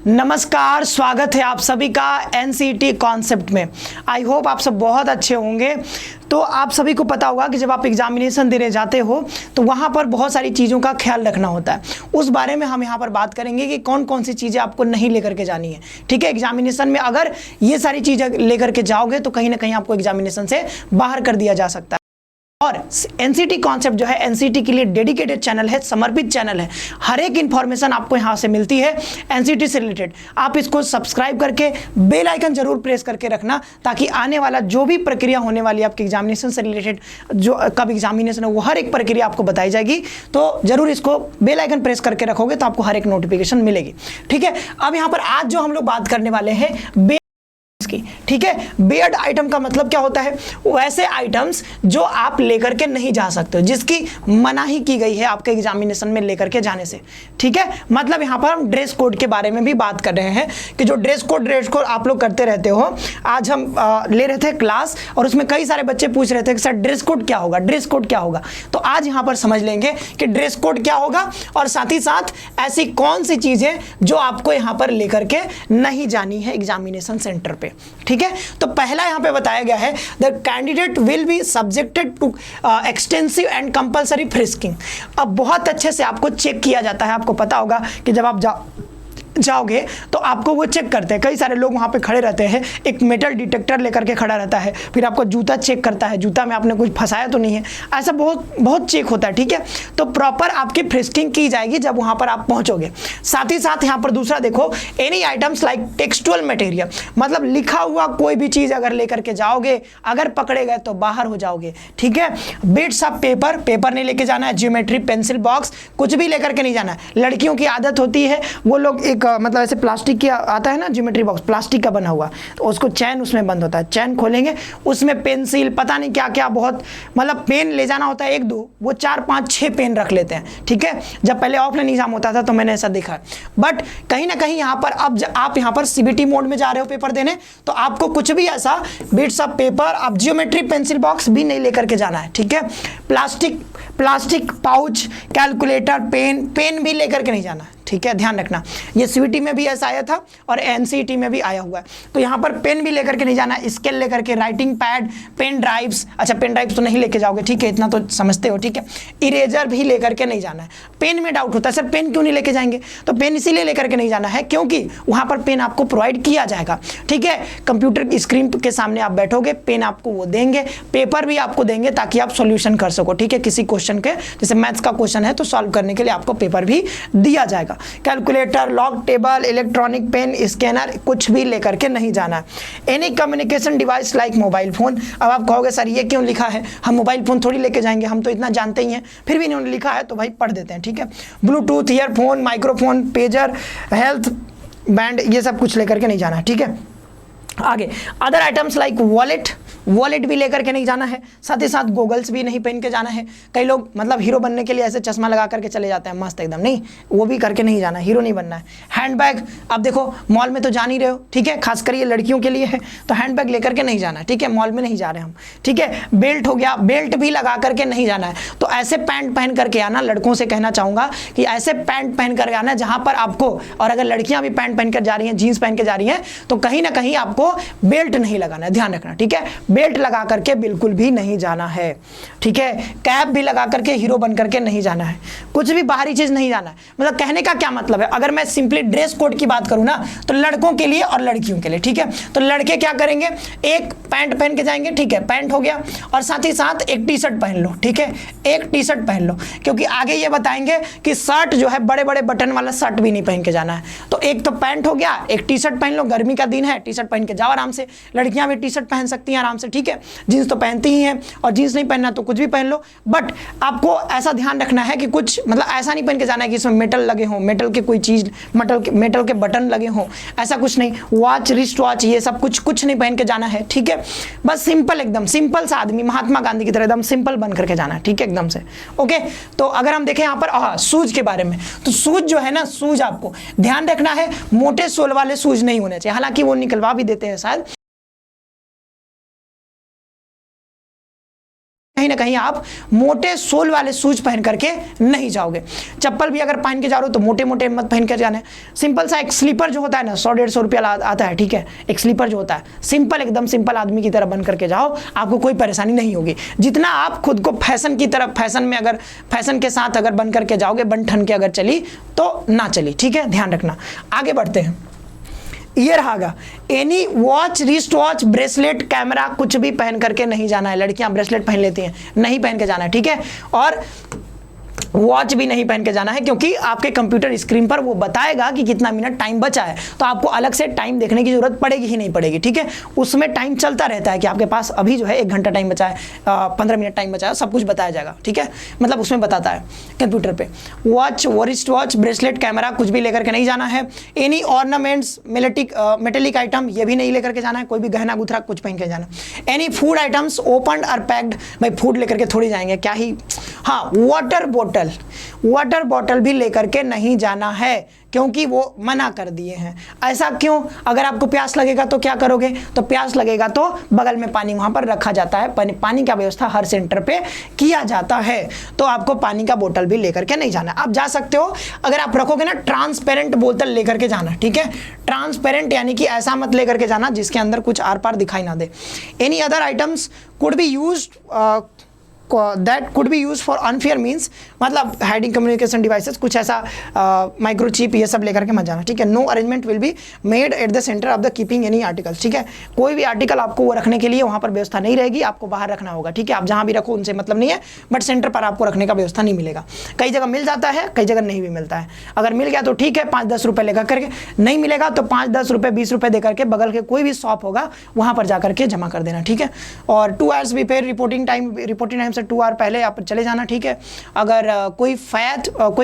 नमस्कार, स्वागत है आप सभी का एनसीईटी कॉन्सेप्ट में। आई होप आप सब बहुत अच्छे होंगे। तो आप सभी को पता होगा कि जब आप एग्जामिनेशन देने जाते हो तो वहाँ पर बहुत सारी चीज़ों का ख्याल रखना होता है। उस बारे में हम यहाँ पर बात करेंगे कि कौन कौन सी चीज़ें आपको नहीं लेकर के जानी है। ठीक है, एग्जामिनेशन में अगर ये सारी चीज़ें लेकर के जाओगे तो कहीं ना कहीं आपको एग्जामिनेशन से बाहर कर दिया जा सकता है। और एनसीईटी कॉन्सेप्ट जो है एनसीईटी के लिए डेडिकेटेड चैनल है, समर्पित चैनल है। हर एक इंफॉर्मेशन आपको यहाँ से मिलती है एनसीईटी से रिलेटेड। आप इसको सब्सक्राइब करके बेल आइकन जरूर प्रेस करके रखना, ताकि आने वाला जो भी प्रक्रिया होने वाली है आपके एग्जामिनेशन से रिलेटेड, जो कब एग्जामिनेशन है वो हर एक प्रक्रिया आपको बताई जाएगी। तो जरूर इसको बेल आइकन प्रेस करके रखोगे तो आपको हर एक नोटिफिकेशन मिलेगी। ठीक है, अब यहाँ पर आज जो हम लोग बात करने वाले हैं की, ठीक है। बेयर्ड आइटम का मतलब क्या होता है? वैसे आइटम्स जो आप लेकर के नहीं जा सकते हो, जिसकी मनाही की गई है आपके एग्जामिनेशन में लेकर के जाने से। ठीक है, मतलब यहाँ पर हम ड्रेस कोड के बारे में भी बात कर रहे हैं कि जो ड्रेस कोड आप लोग करते रहते हो। आज हम ले रहे थे क्लास और उसमें कई सारे बच्चे पूछ रहे थे कि सर ड्रेस कोड क्या होगा, ड्रेस कोड क्या होगा। तो आज यहाँ पर समझ लेंगे कि ड्रेस कोड क्या होगा और साथ ही साथ ऐसी कौन सी चीजें जो आपको यहाँ पर लेकर के नहीं जानी है एग्जामिनेशन सेंटर पे। ठीक है, तो पहला यहां पे बताया गया है the candidate will be subjected to extensive and compulsory frisking. अब बहुत अच्छे से आपको चेक किया जाता है। आपको पता होगा कि जब आप जाओगे तो आपको वो चेक करते हैं। कई सारे लोग वहाँ पे खड़े रहते हैं, एक मेटल डिटेक्टर लेकर के खड़ा रहता है, फिर आपको जूता चेक करता है, जूता में आपने कुछ फंसाया तो नहीं है। ऐसा बहुत चेक होता है। ठीक है, तो प्रॉपर आपकी फ्रिस्किंग की जाएगी जब वहाँ पर आप पहुँचोगे। साथ ही साथ यहाँ पर दूसरा देखो, any items like textual material, मतलब लिखा हुआ कोई भी चीज़ अगर लेकर के जाओगे, अगर पकड़े गए तो बाहर हो जाओगे। ठीक है, बिट्स ऑफ पेपर नहीं लेके जाना है, ज्योमेट्री पेंसिल बॉक्स कुछ भी लेकर के नहीं जाना है। लड़कियों की आदत होती है, वो लोग एक मतलब ऐसे प्लास्टिक की आता है ना ज्योमेट्री बॉक्स, प्लास्टिक का बना हुआ, तो उसको चैन उसमें बंद होता है, चैन खोलेंगे उसमें पेंसिल पता नहीं क्या क्या, बहुत मतलब पेन ले जाना होता है एक दो, वो 4 5 6 पेन रख लेते हैं। ठीक है, जब पहले ऑफलाइन एग्जाम होता था तो मैंने ऐसा देखा है। बट कहीं ना कहीं यहाँ पर अब आप यहाँ पर सीबीटी मोड में जा रहे हो पेपर देने, तो आपको कुछ भी ऐसा बिट्स ऑफ पेपर, अब ज्योमेट्री पेंसिल बॉक्स भी नहीं लेकर के जाना है। ठीक है, प्लास्टिक पाउच, कैलकुलेटर, पेन भी लेकर के नहीं जाना है। ठीक है, ध्यान रखना, ये सीईटी में भी ऐसा आया था और एनसीईटी में भी आया हुआ है। तो यहाँ पर पेन भी लेकर के नहीं जाना है, स्केल लेकर के, राइटिंग पैड, पेन ड्राइव्स, अच्छा पेन ड्राइव्स तो नहीं लेके जाओगे, ठीक है, इतना तो समझते हो। ठीक है, इरेजर भी लेकर के नहीं जाना है। पेन में डाउट होता है, सर पेन क्यों नहीं लेके जाएंगे? तो पेन इसीलिए लेकर के नहीं जाना है क्योंकि वहाँ पर पेन आपको प्रोवाइड किया जाएगा। ठीक है, कंप्यूटर स्क्रीन के सामने आप बैठोगे, पेन आपको वो देंगे, पेपर भी आपको देंगे ताकि आप सॉल्यूशन कर सको। ठीक है, किसी क्वेश्चन के, जैसे मैथ्स का क्वेश्चन है तो सॉल्व करने के लिए आपको पेपर भी दिया जाएगा। Calculator, log table, electronic pen, scanner कुछ भी लेकर के नहीं जाना है। Any communication device like mobile phone. अब आप कहोगे सर ये क्यों लिखा है, हम मोबाइल फोन थोड़ी लेके जाएंगे, हम तो इतना जानते ही हैं, फिर भी इन्होंने लिखा है तो भाई पढ़ देते हैं। ठीक है, Bluetooth, earphone, microphone, pager, health band, ये सब कुछ लेकर के नहीं जाना है। ठीक है, आगे अदर आइटम्स लाइक वॉलेट भी लेकर के नहीं जाना है। साथ ही साथ गॉगल्स भी नहीं पहन के जाना है। कई लोग मतलब हीरो बनने के लिए ऐसे चश्मा लगा करके चले जाते हैं मस्त एकदम, नहीं, वो भी करके नहीं जाना, हीरो नहीं बनना है। हैंडबैग, अब देखो मॉल में तो जा नहीं रहे हो, ठीक है, खासकर ये लड़कियों के लिए है, तो हैंडबैग लेकर के नहीं जाना है। ठीक है, मॉल में नहीं जा रहे हम। ठीक है, बेल्ट हो गया, बेल्ट भी लगा करके नहीं जाना है। तो ऐसे पैंट पहन करके आना, लड़कों से कहना चाहूँगा कि ऐसे पैंट पहन कर आना जहाँ पर आपको, और अगर लड़कियाँ भी पैंट पहन कर जा रही हैं, जीन्स पहन के जा रही हैं, तो कहीं ना कहीं आपको बेल्ट नहीं लगाना है, ध्यान रखना। ठीक है, बेल्ट लगा करके बिल्कुल भी नहीं जाना है। ठीक है, कैप भी लगा करके हीरो बन करके नहीं जाना है। कुछ भी बाहरी चीज नहीं जाना है। मतलब कहने का क्या मतलब है, अगर मैं सिंपली ड्रेस कोड की बात करूं ना, तो लड़कों के लिए और लड़कियों के लिए। ठीक है, तो लड़के क्या करेंगे, एक पैंट पहन के जाएंगे, ठीक है, पैंट हो गया, और साथ ही साथ एक टी शर्ट पहन लो। ठीक है, एक टी शर्ट पहन लो, क्योंकि आगे ये बताएंगे कि शर्ट जो है बड़े बड़े बटन वाला शर्ट भी नहीं पहन के जाना है। तो एक तो पैंट हो गया, एक टी शर्ट पहन लो, गर्मी का दिन है, टी शर्ट पहन के जाओ आराम से। लड़कियां भी टी शर्ट पहन सकती हैं आराम से। ठीक है, जीन्स तो पहनती ही हैं, और जीन्स नहीं पहनना तो कुछ भी पहन लो। बट आपको ऐसा ध्यान रखना है कि कुछ मतलब ऐसा नहीं पहन के जाना है कि इसमें मेटल लगे हों, मेटल के कोई चीज, मेटल के बटन लगे हों, ऐसा कुछ नहीं। वॉच, रिस्ट वॉच, ये सब कुछ नहीं पहन के जाना है। ठीक है, बस सिंपल, एकदम सिंपल सा आदमी, महात्मा गांधी की तरह एकदम सिंपल बन करके जाना है। ठीक है, एकदम से। ओके, तो अगर हम देखें यहाँ पर शूज के बारे में, तो शूज जो है ना, शूज आपको ध्यान रखना है, मोटे सोल वाले शूज नहीं होने चाहिए। हालांकि वो निकलवा भी देते हैं शायद, ना कहीं आप मोटे सोल वाले शूज पहन करके नहीं जाओगे। चप्पल भी अगर पहन के जा रहे हो तो मोटे मोटे मत पहन कर जाना है। सिंपल सा एक स्लीपर जो होता है ना 100-150 रुपया आता है, ठीक है, एक स्लीपर जो होता है सिंपल, एकदम सिंपल आदमी की तरह बन करके जाओ, आपको कोई परेशानी नहीं होगी। जितना आप खुद को फैशन की तरफ, फैशन में अगर फैशन के साथ अगर बन करके जाओगे, बन ठन के अगर चली तो ना चली, ठीक है, ध्यान रखना। आगे बढ़ते हैं। ये रहा, any watch, wrist watch, bracelet, camera कुछ भी पहन करके नहीं जाना है। लड़कियां ब्रेसलेट पहन लेती हैं, नहीं पहन के जाना है, ठीक है। और वॉच भी नहीं पहन के जाना है, क्योंकि आपके कंप्यूटर स्क्रीन पर वो बताएगा कि कितना मिनट टाइम बचा है, तो आपको अलग से टाइम देखने की जरूरत पड़ेगी ही नहीं पड़ेगी, ठीक है। उसमें टाइम चलता रहता है कि आपके पास अभी जो है 1 घंटा टाइम बचा है, 15 मिनट टाइम बचा है, सब कुछ बताया जाएगा, ठीक है, मतलब उसमें बताता है कंप्यूटर पे। Watch, wrist watch, bracelet, camera कुछ भी लेकर के नहीं जाना है। एनी ऑर्नामेंट्स, मेटेलिक आइटम ये भी नहीं लेकर के जाना है, कोई भी गहना गुथरा कुछ पहन के जाना। एनी फूड आइटम्स ओपन और पैक्ड, भाई फूड लेकर के थोड़ी जाएंगे, क्या ही। हाँ, वाटर बॉटल भी लेकर के नहीं जाना है, क्योंकि वो मना कर दिए हैं। ऐसा क्यों? अगर आपको प्यास लगेगा तो क्या करोगे? तो प्यास लगेगा तो बगल में पानी वहां पर रखा जाता है, पानी का व्यवस्था हर सेंटर पे किया जाता है, तो आपको पानी का बोतल भी लेकर के नहीं जाना। आप जा सकते हो, अगर आप रखोगे ना ट्रांसपेरेंट बोतल लेकर के जाना, ठीक है, ट्रांसपेरेंट यानी कि ऐसा मत लेकर के जाना जिसके अंदर कुछ आर पार दिखाई ना दे। Any other items could be used that could be used for unfair means, मतलब हाइडिंग कम्युनिकेशन डिवाइसेस, कुछ ऐसा माइक्रोचिप ये सब लेकर के मत जाना, ठीक है। No arrangement will be made at the centre of the keeping any article, ठीक है, कोई भी आर्टिकल आपको वो रखने के लिए वहाँ पर व्यवस्था नहीं रहेगी, आपको बाहर रखना होगा, ठीक है। आप जहाँ भी रखो उनसे मतलब नहीं है, बट सेंटर पर आपको रखने का व्यवस्था नहीं मिलेगा। कई जगह मिल जाता है, कई जगह नहीं भी मिलता है। अगर मिल गया तो ठीक है, 5-10 रुपये लेकर करके, नहीं मिलेगा तो 5-10 रुपये 20 रुपये देकर के बगल के कोई भी शॉप होगा वहाँ पर जा करके जमा कर देना, ठीक है। और 2 आवर्स बिफोर रिपोर्टिंग टाइम से 2 आवर पहले आप चले जाना, ठीक है। अगर कोई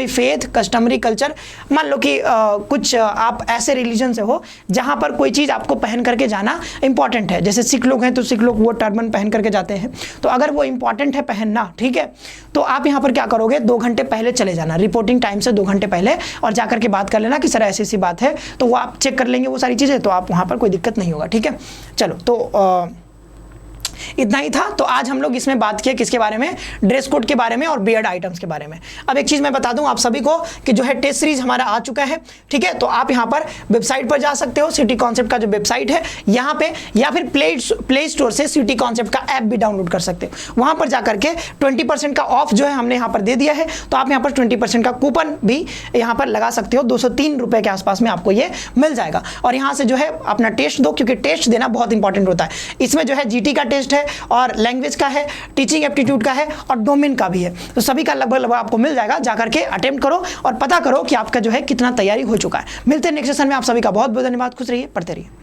फेथ कस्टमरी कल्चर, मान लो कि कुछ आप ऐसे रिलीजन से हो जहां पर कोई चीज आपको पहन करके जाना इंपॉर्टेंट है, जैसे सिख लोग हैं तो सिख लोग वो टर्बन पहन करके जाते हैं, तो अगर वो इंपॉर्टेंट है पहनना, ठीक है, तो आप यहां पर क्या करोगे, 2 घंटे पहले चले जाना, रिपोर्टिंग टाइम से 2 घंटे पहले, और जाकर के बात कर लेना कि सर ऐसी ऐसी बात है, तो वो आप चेक कर लेंगे वो सारी चीजें, तो आप वहां पर कोई दिक्कत नहीं होगा, ठीक है। चलो, तो इतना ही था। तो आज हम लोग इसमें बात किया किसके बारे में, ड्रेस कोड के बारे में और बियर्ड आइटम्स के बारे में। अब एक चीज मैं बता दूं आप सभी को कि जो है टेस्ट सीरीज हमारा आ चुका है, ठीक है, तो आप यहां पर वेबसाइट पर जा सकते हो, सिटी कॉन्सेप्ट का जो वेबसाइट है यहां पे, या फिर प्ले स्टोर से सिटी कॉन्सेप्ट का ऐप भी डाउनलोड कर सकते हो। वहां पर जाकर के 20% का ऑफ जो है हमने यहां पर दे दिया है, तो आप यहां पर 20% का कूपन भी यहां पर लगा सकते हो, 203 रुपए के आसपास में आपको ये मिल जाएगा। और यहां से जो है अपना टेस्ट दो, क्योंकि टेस्ट देना बहुत इंपॉर्टेंट होता है। इसमें जो है जीटी का टेस्ट है, और लैंग्वेज का है, टीचिंग एप्टीट्यूड का है, और डोमेन का भी है, तो सभी का लगभग आपको मिल जाएगा। जाकर के अटेम्प्ट करो और पता करो कि आपका जो है कितना तैयारी हो चुका है। मिलते हैं नेक्स्ट सेशन में। आप सभी का बहुत बहुत धन्यवाद। खुश रहिए, पढ़ते रहिए।